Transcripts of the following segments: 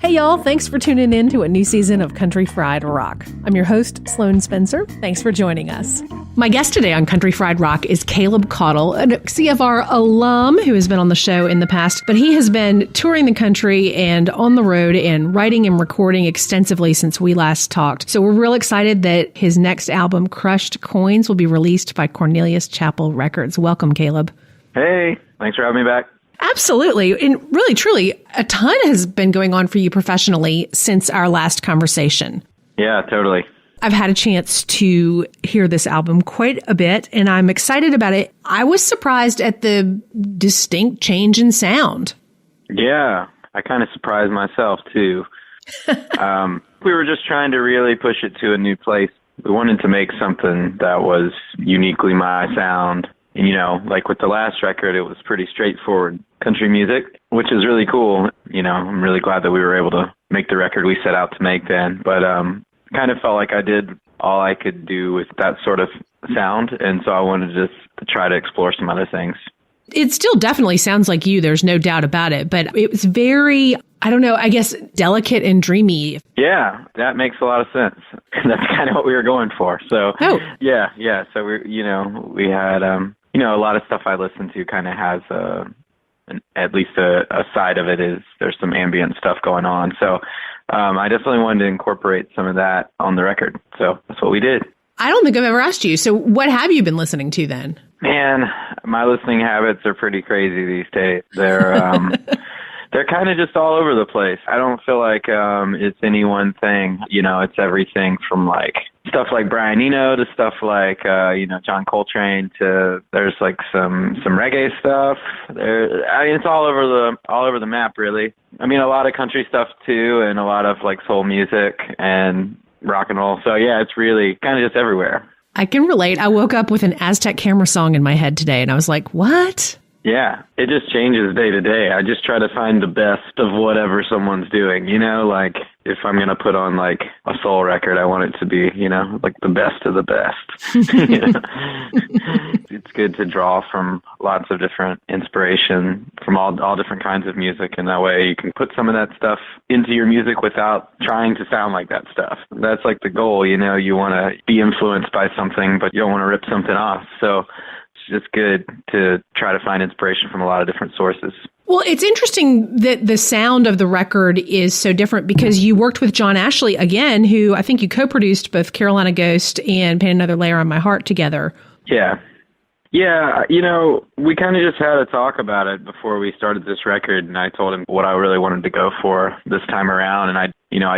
Hey y'all, thanks for tuning in to a new season of Country Fried Rock. I'm your host, Sloan Spencer. Thanks for joining us. My guest today on Country Fried Rock is Caleb Caudle, a CFR alum who has been on the show in the past, but he has been touring the country and on the road and writing and recording extensively since we last talked. So we're real excited that his next album, Crushed Coins, will be released by Cornelius Chapel Records. Welcome, Caleb. Hey, thanks for having me back. Absolutely. And really, truly, a ton has been going on for you professionally since our last conversation. Yeah, totally. I've had a chance to hear this album quite a bit, and I'm excited about it. I was surprised at the distinct change in sound. Yeah, I kind of surprised myself, too. We were just trying to really push it to a new place. We wanted to make something that was uniquely my sound. And, you know, like with the last record, it was pretty straightforward country music, which is really cool. You know, I'm really glad that we were able to make the record we set out to make then. But kind of felt like I did all I could do with that sort of sound. And so I wanted to try to explore some other things. It still definitely sounds like you. There's no doubt about it. But it was very, I don't know, I guess delicate and dreamy. Yeah, that makes a lot of sense. That's kind of what we were going for. So, yeah. So we had, a lot of stuff I listen to kind of has at least a side of it is there's some ambient stuff going on. So I definitely wanted to incorporate some of that on the record. So that's what we did. I don't think I've ever asked you. So what have you been listening to then? Man, my listening habits are pretty crazy these days. They're kind of just all over the place. I don't feel like it's any one thing. You know, it's everything from like stuff like Brian Eno to stuff like John Coltrane to there's like some reggae stuff. It's all over the map really. I mean, a lot of country stuff too, and a lot of like soul music and rock and roll. So yeah, it's really kind of just everywhere. I can relate. I woke up with an Aztec Camera song in my head today, and I was like, what? Yeah, it just changes day to day. I just try to find the best of whatever someone's doing, you know, like if I'm going to put on like a soul record, I want it to be, you know, like the best of the best. It's good to draw from lots of different inspiration from all different kinds of music. And that way you can put some of that stuff into your music without trying to sound like that stuff. That's like the goal, you know, you want to be influenced by something, but you don't want to rip something off. So it's good to try to find inspiration from a lot of different sources. Well, it's interesting that the sound of the record is so different because you worked with John Ashley again, who I think you co-produced both Carolina Ghost and Paint Another Layer on My Heart together. Yeah. Yeah, you know, we kind of just had a talk about it before we started this record, and I told him what I really wanted to go for this time around, and I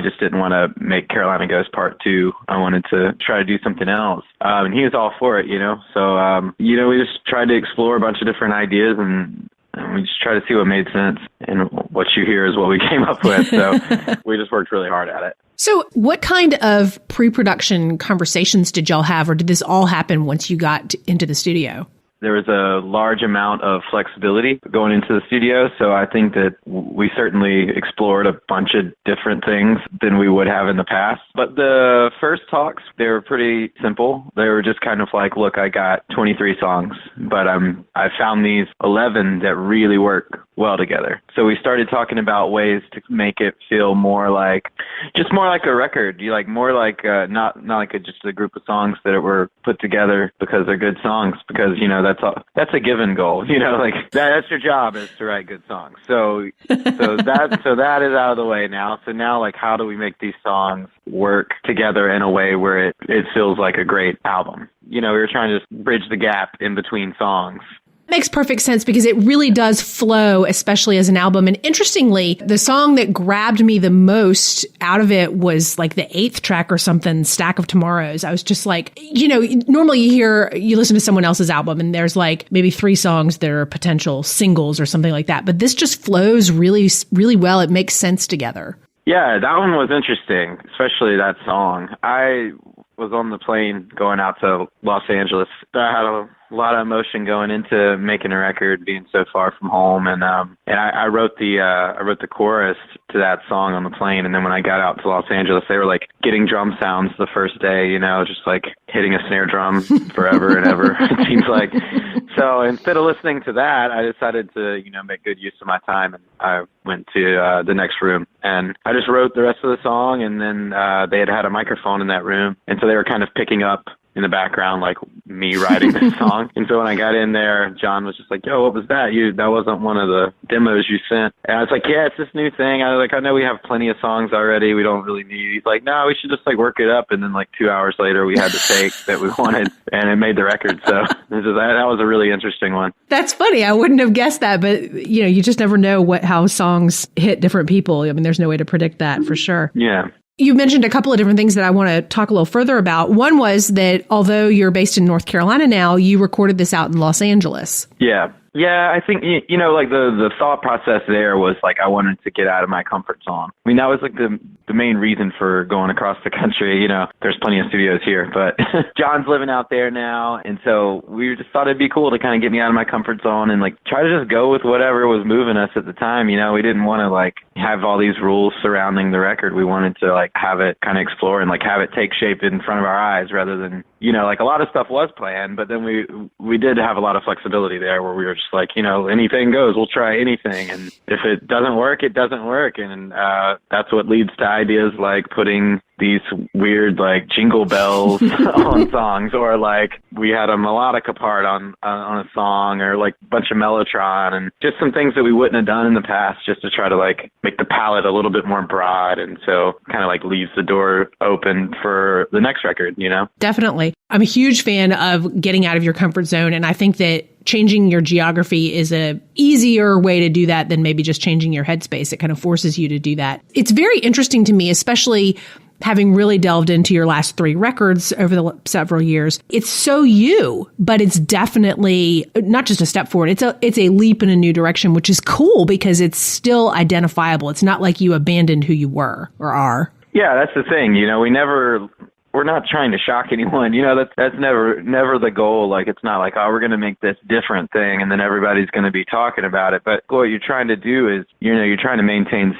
just didn't want to make Carolina Ghost Part 2. I wanted to try to do something else, and he was all for it, you know. So, we just tried to explore a bunch of different ideas, and we just tried to see what made sense, and what you hear is what we came up with, so we just worked really hard at it. So what kind of pre-production conversations did y'all have, or did this all happen once you got into the studio? There was a large amount of flexibility going into the studio, so I think that we certainly explored a bunch of different things than we would have in the past. But the first talks, they were pretty simple. They were just kind of like, look, I got 23 songs, but I found these 11 that really work well together. So we started talking about ways to make it feel more like a record. More like not like just a group of songs that were put together because they're good songs, because, you know, that's a given goal, you know, like that's your job, is to write good songs. So that is out of the way now. So now, like, how do we make these songs work together in a way where it feels like a great album? You know, we were trying to bridge the gap in between songs. Makes perfect sense because it really does flow, especially as an album. And interestingly, the song that grabbed me the most out of it was like the 8th track or something, Stack of Tomorrows. I was just like, you know, normally you listen to someone else's album and there's like maybe 3 songs that are potential singles or something like that. But this just flows really, really well. It makes sense together. Yeah, that one was interesting, especially that song. I was on the plane going out to Los Angeles. I had a lot of emotion going into making a record, being so far from home, and I wrote the chorus to that song on the plane, and then when I got out to Los Angeles, they were like getting drum sounds the first day, you know, just like hitting a snare drum forever and ever. It seems like. So instead of listening to that, I decided to, you know, make good use of my time, and I went to the next room, and I just wrote the rest of the song, and then they had a microphone in that room, and so they were kind of picking up in the background, like me writing the song. And so when I got in there, John was just like, yo, what was that? That wasn't one of the demos you sent. And I was like, yeah, it's this new thing. I was like, I know we have plenty of songs already. We don't really need. He's like, no, we should just like work it up. And then like 2 hours later, we had the take that we wanted, and it made the record. So that was a really interesting one. That's funny. I wouldn't have guessed that, but you know, you just never know how songs hit different people. I mean, there's no way to predict that for sure. Yeah. You mentioned a couple of different things that I want to talk a little further about. One was that although you're based in North Carolina now, you recorded this out in Los Angeles. Yeah. Yeah, I think, you know, like the thought process there was like I wanted to get out of my comfort zone. I mean, that was like the main reason for going across the country. You know, there's plenty of studios here, but John's living out there now. And so we just thought it'd be cool to kind of get me out of my comfort zone and like try to just go with whatever was moving us at the time. You know, we didn't want to like have all these rules surrounding the record. We wanted to like have it kind of explore and like have it take shape in front of our eyes rather than, you know, like a lot of stuff was planned, but then we did have a lot of flexibility there where we were just like, you know, anything goes, we'll try anything. And if it doesn't work, it doesn't work. And that's what leads to ideas like putting these weird like jingle bells on songs, or like we had a melodica part on a song, or like a bunch of mellotron, and just some things that we wouldn't have done in the past just to try to like make the palette a little bit more broad. And so kind of like leaves the door open for the next record, you know? Definitely. I'm a huge fan of getting out of your comfort zone. And I think that changing your geography is a easier way to do that than maybe just changing your headspace. It kind of forces you to do that. It's very interesting to me, especially having really delved into your last 3 records over the several years. It's so you, but it's definitely not just a step forward. It's a leap in a new direction, which is cool because it's still identifiable. It's not like you abandoned who you were or are. Yeah, that's the thing. You know, we're not trying to shock anyone. You know, that's never the goal. Like, it's not like, oh, we're going to make this different thing and then everybody's going to be talking about it. But what you're trying to do is, you know, you're trying to maintain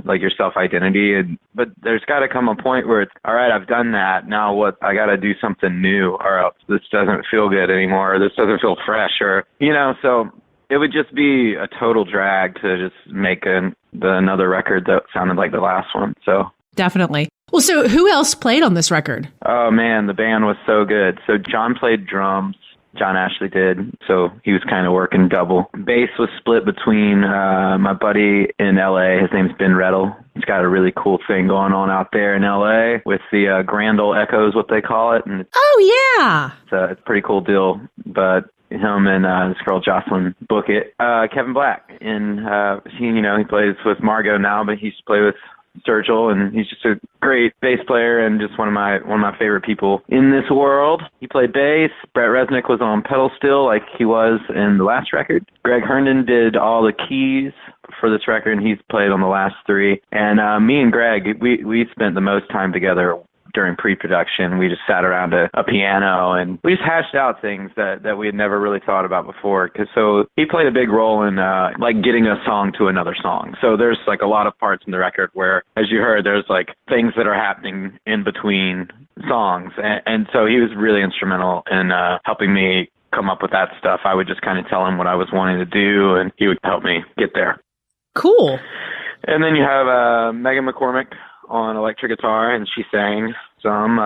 like your self-identity. But there's got to come a point where it's, all right, I've done that. Now what? I got to do something new, or else this doesn't feel good anymore. Or this doesn't feel fresh, or, you know, so it would just be a total drag to just make another record that sounded like the last one. So definitely. Well, so who else played on this record? Oh, man, the band was so good. So John played drums. John Ashley did. So he was kind of working double. Bass was split between my buddy in L.A. His name's Ben Rettel. He's got a really cool thing going on out there in L.A. with the Grand Ole Echoes, what they call it. And oh, yeah. It's a pretty cool deal. But him and this girl Jocelyn book it. Kevin Black. And he plays with Margot now, but he used to play with Sturgill, and he's just a great bass player and just one of my favorite people in this world. He played bass. Brett Resnick was on pedal steel like he was in the last record. Greg Herndon did all the keys for this record, and he's played on the last 3. And me and Greg, we spent the most time together during pre-production. We just sat around a piano and we just hashed out things that we had never really thought about before. So he played a big role in like getting a song to another song. So there's like a lot of parts in the record where, as you heard, there's like things that are happening in between songs. And so he was really instrumental in helping me come up with that stuff. I would just kind of tell him what I was wanting to do, and he would help me get there. Cool. And then you have Megan McCormick on electric guitar, and she sang some.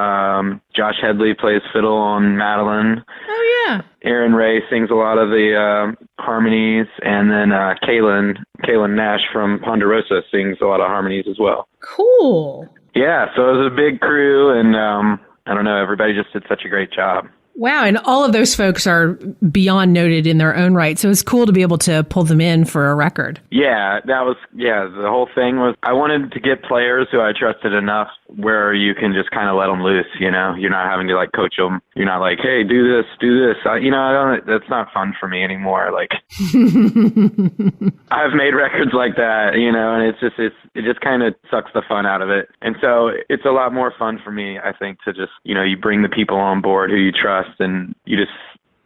Josh Headley plays fiddle on Madeline. Oh, yeah. Aaron Ray sings a lot of the harmonies, and then Kaylin Nash from Ponderosa sings a lot of harmonies as well. Cool. Yeah, so it was a big crew, and I don't know, everybody just did such a great job. Wow. And all of those folks are beyond noted in their own right. So it's cool to be able to pull them in for a record. Yeah, the whole thing was I wanted to get players who I trusted enough where you can just kind of let them loose, you know. You're not having to like coach them. You're not like, hey, do this. That's not fun for me anymore. Like I've made records like that, you know, and it just kind of sucks the fun out of it. And so it's a lot more fun for me, I think, to just, you know, you bring the people on board who you trust, and you just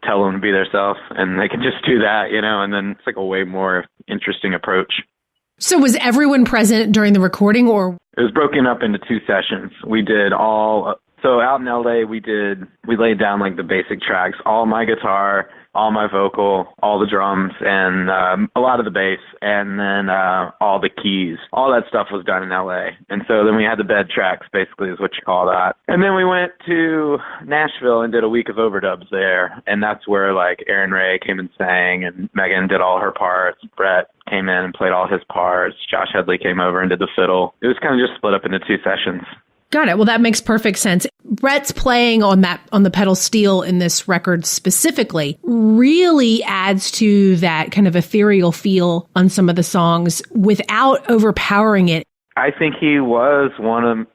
tell them to be themselves, and they can just do that, and then it's like a way more interesting approach. So was everyone present during the recording, or? It was broken up into 2 sessions. We did so out in LA, we laid down like the basic tracks, all my guitar, all my vocal, all the drums, and a lot of the bass, and then all the keys. All that stuff was done in LA. And so then we had the bed tracks, basically, is what you call that. And then we went to Nashville and did a week of overdubs there. And that's where like Aaron Ray came and sang, and Megan did all her parts. Brett came in and played all his parts. Josh Headley came over and did the fiddle. It was kind of just split up into 2 sessions. Got it. Well, that makes perfect sense. Brett's playing on the pedal steel in this record specifically really adds to that kind of ethereal feel on some of the songs without overpowering it. I think he was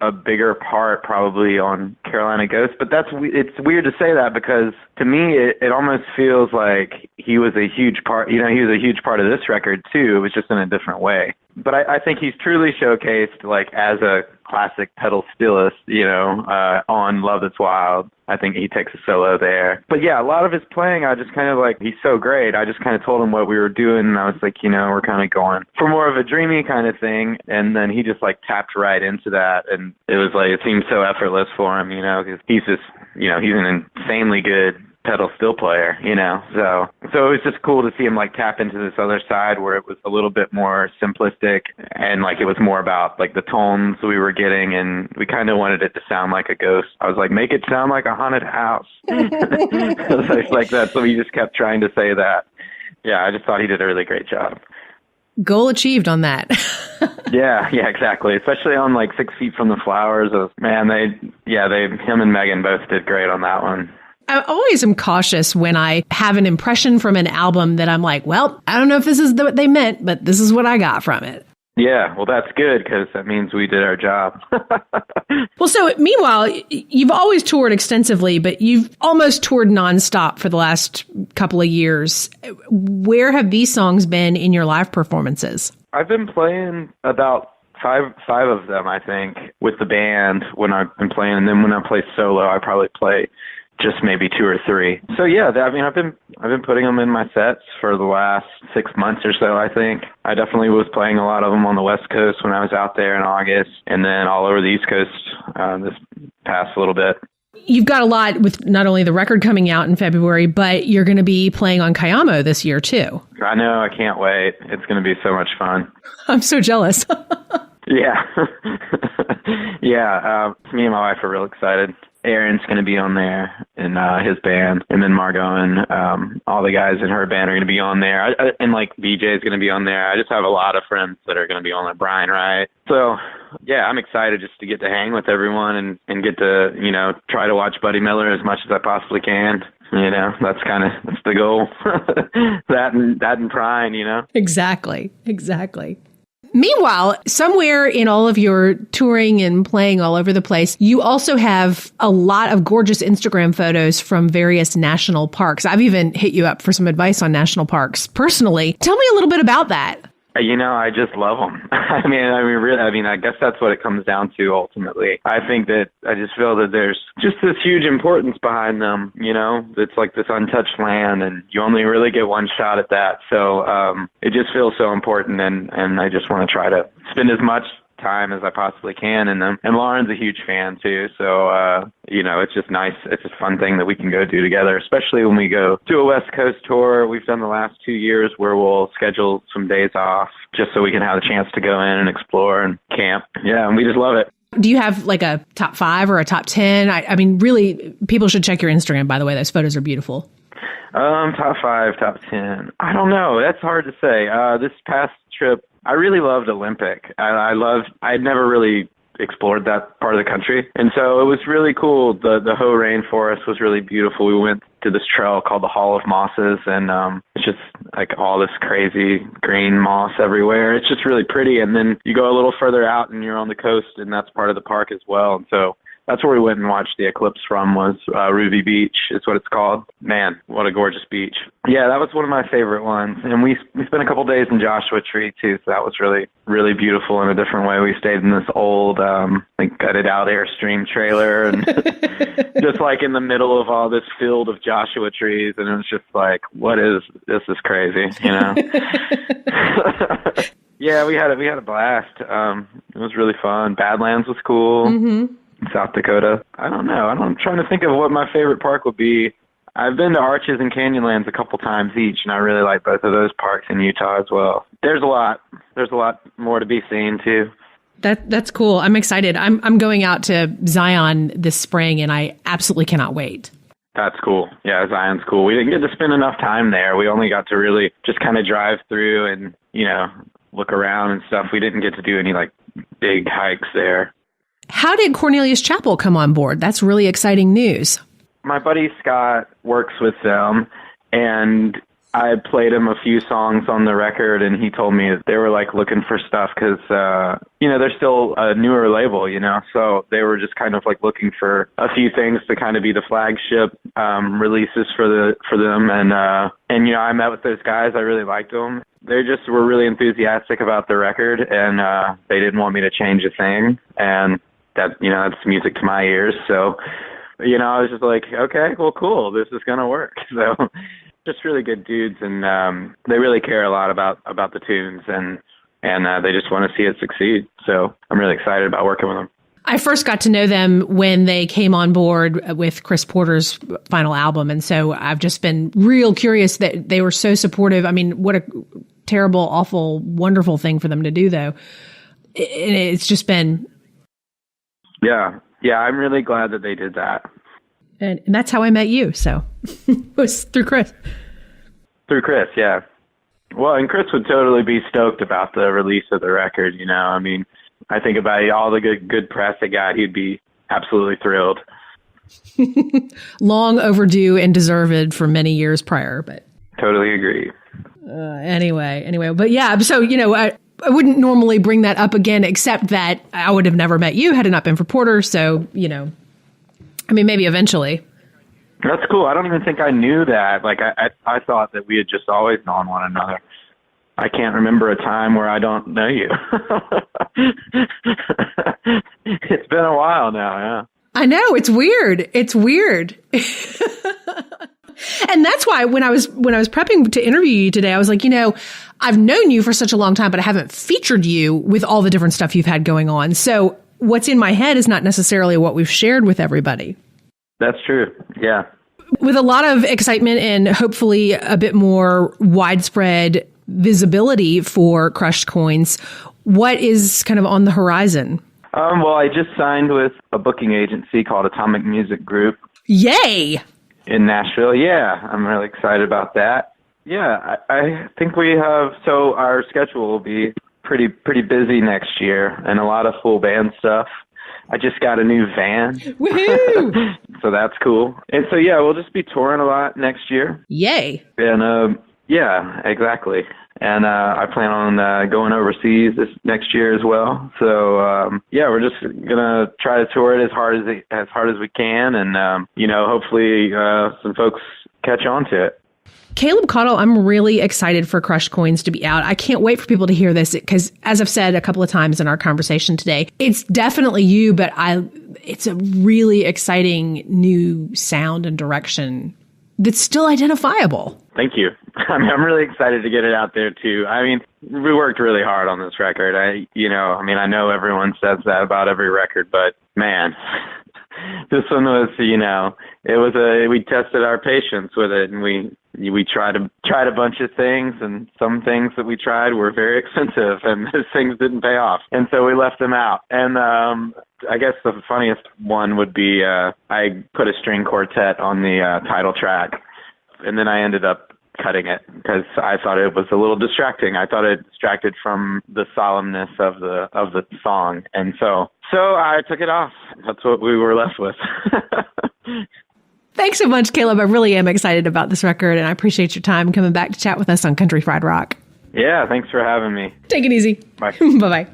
a bigger part probably on Carolina Ghost, but it's weird to say that because to me it almost feels like he was a huge part. He was a huge part of this record too. It was just in a different way. But I think he's truly showcased like as a classic pedal steelist, on Love That's Wild. I think he takes a solo there. But yeah, a lot of his playing, I just kind of like, he's so great. I just kind of told him what we were doing, and I was like, we're kind of going for more of a dreamy kind of thing. And then he just like tapped right into that, and it was like, it seemed so effortless for him, because he's just, he's an insanely good pedal steel player, so it was just cool to see him like tap into this other side where it was a little bit more simplistic, and like it was more about like the tones we were getting, and we kind of wanted it to sound like a ghost. I was like, make it sound like a haunted house. like that. So he just kept trying to say that. Yeah, I just thought he did a really great job. Goal achieved on that. Yeah, exactly. Especially on like 6 Feet from the Flowers. Him and Megan both did great on that one. I always am cautious when I have an impression from an album that I'm like, well, I don't know if this is what they meant, but this is what I got from it. Yeah, well, that's good because that means we did our job. Well, so meanwhile, you've always toured extensively, but you've almost toured nonstop for the last couple of years. Where have these songs been in your live performances? I've been playing about five of them, I think, with the band when I've been playing. And then when I play solo, I probably play just maybe 2 or 3. So yeah, I've been putting them in my sets for the last 6 months or so, I think. I definitely was playing a lot of them on the West Coast when I was out there in August, and then all over the East Coast this past little bit. You've got a lot with not only the record coming out in February, but you're going to be playing on Cayamo this year too. I know, I can't wait. It's going to be so much fun. I'm so jealous. Yeah. Yeah, me and my wife are real excited. Aaron's going to be on there and his band, and then Margot and all the guys in her band are going to be on there. And like BJ is going to be on there. I just have a lot of friends that are going to be on there. Brian Wright. So yeah, I'm excited just to get to hang with everyone and get to, try to watch Buddy Miller as much as I possibly can. That's the goal. that and Prine, Exactly. Meanwhile, somewhere in all of your touring and playing all over the place, you also have a lot of gorgeous Instagram photos from various national parks. I've even hit you up for some advice on national parks personally. Tell me a little bit about that. I just love them. I guess that's what it comes down to ultimately. I think that I just feel that there's just this huge importance behind them, It's like this untouched land, and you only really get one shot at that. So it just feels so important, and I just want to try to spend as much time as I possibly can in them. And Lauren's a huge fan too, so it's just nice. It's a fun thing that we can go do together, especially when we go to a West Coast tour. We've done the last 2 years where we'll schedule some days off just so we can have a chance to go in and explore and camp. Yeah, and we just love it. Do you have like a top 5 or a top 10? I mean, really, people should check your Instagram, by the way. Those photos are beautiful. Top 5, top 10. I don't know. That's hard to say. This past trip, I really loved Olympic. I'd never really explored that part of the country. And so it was really cool. The Hoh Rainforest was really beautiful. We went to this trail called the Hall of Mosses, and it's just like all this crazy green moss everywhere. It's just really pretty. And then you go a little further out and you're on the coast, and that's part of the park as well. And so that's where we went and watched the eclipse from, was Ruby Beach is what it's called. Man, what a gorgeous beach. Yeah, that was one of my favorite ones. And we spent a couple days in Joshua Tree too, so that was really, really beautiful in a different way. We stayed in this old, like gutted out Airstream trailer and just like in the middle of all this field of Joshua trees, and it was just like, this is crazy, you know? Yeah, we had a blast. It was really fun. Badlands was cool. Mm-hmm. South Dakota. I don't know. I'm trying to think of what my favorite park would be. I've been to Arches and Canyonlands a couple times each, and I really like both of those parks in Utah as well. There's a lot more to be seen too. That's cool. I'm excited. I'm going out to Zion this spring, and I absolutely cannot wait. That's cool. Yeah, Zion's cool. We didn't get to spend enough time there. We only got to really just kind of drive through and, you know, look around and stuff. We didn't get to do any like big hikes there. How did Cornelius Chapel come on board? That's really exciting news. My buddy Scott works with them, and I played him a few songs on the record, and he told me that they were like looking for stuff because, you know, they're still a newer label, you know, so they were just kind of like looking for a few things to kind of be the flagship releases for them. And, you know, I met with those guys. I really liked them. They just were really enthusiastic about the record, and they didn't want me to change a thing. And that, you know, that's music to my ears. So, you know, I was just like, okay, well, cool. This is going to work. So just really good dudes. And they really care a lot about the tunes, and they just want to see it succeed. So I'm really excited about working with them. I first got to know them when they came on board with Chris Porter's final album. And so I've just been real curious that they were so supportive. I mean, what a terrible, awful, wonderful thing for them to do, though. It's just been... Yeah, I'm really glad that they did that. And that's how I met you, so it was through Chris. Through Chris, yeah. Well, and Chris would totally be stoked about the release of the record, you know. I mean, I think about all the good press it got, he'd be absolutely thrilled. Long overdue and deserved for many years prior, but... Totally agree. Anyway, but yeah, so, you know, I wouldn't normally bring that up again, except that I would have never met you had it not been for Porter. So, you know, I mean, maybe eventually. That's cool. I don't even think I knew that. Like, I thought that we had just always known one another. I can't remember a time where I don't know you. It's been a while now, yeah. I know. It's weird. And that's why when I was prepping to interview you today, I was like, you know, I've known you for such a long time, but I haven't featured you with all the different stuff you've had going on. So what's in my head is not necessarily what we've shared with everybody. That's true. Yeah. With a lot of excitement and hopefully a bit more widespread visibility for Crushed Coins, what is kind of on the horizon? Well, I just signed with a booking agency called Atomic Music Group. Yay! In Nashville, yeah. I'm really excited about that. Yeah, I think we have, so our schedule will be pretty busy next year, and a lot of full band stuff. I just got a new van. Woohoo! So that's cool. And so, yeah, we'll just be touring a lot next year. Yay! And, yeah, exactly. And I plan on going overseas this next year as well. So yeah, we're just gonna try to tour it as hard as we can, and you know, hopefully some folks catch on to it. Caleb Caudle, I'm really excited for Crushed Coins to be out. I can't wait for people to hear this because, as I've said a couple of times in our conversation today, it's definitely you, but it's a really exciting new sound and direction that's still identifiable. Thank you. I mean, I'm really excited to get it out there too. I mean, we worked really hard on this record. I know everyone says that about every record, but man, this one was, you know, we tested our patience with it, and we tried a bunch of things, and some things that we tried were very expensive, and those things didn't pay off, and so we left them out. And I guess the funniest one would be I put a string quartet on the title track, and then I ended up cutting it because I thought it was a little distracting. I thought it distracted from the solemnness of the song, and so I took it off. That's what we were left with. Thanks so much, Caleb. I really am excited about this record, and I appreciate your time coming back to chat with us on Country Fried Rock. Yeah, thanks for having me. Take it easy. Bye. Bye-bye.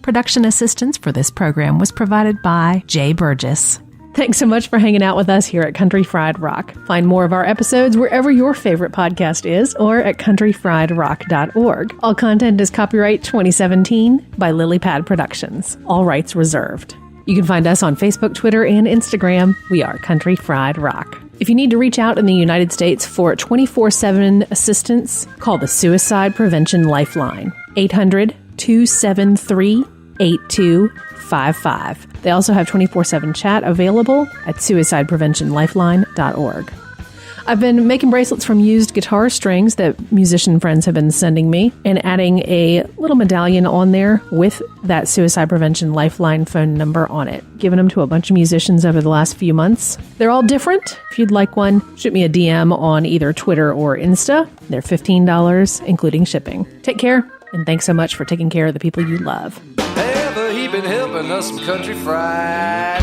Production assistance for this program was provided by Jay Burgess. Thanks so much for hanging out with us here at Country Fried Rock. Find more of our episodes wherever your favorite podcast is or at countryfriedrock.org. All content is copyright 2017 by LilyPad Productions. All rights reserved. You can find us on Facebook, Twitter, and Instagram. We are Country Fried Rock. If you need to reach out in the United States for 24/7 assistance, call the Suicide Prevention Lifeline, 800-273-8255. They also have 24/7 chat available at suicidepreventionlifeline.org. I've been making bracelets from used guitar strings that musician friends have been sending me and adding a little medallion on there with that Suicide Prevention Lifeline phone number on it. Giving them to a bunch of musicians over the last few months. They're all different. If you'd like one, shoot me a DM on either Twitter or Insta. They're $15, including shipping. Take care, and thanks so much for taking care of the people you love. Ever he been helping us some country fried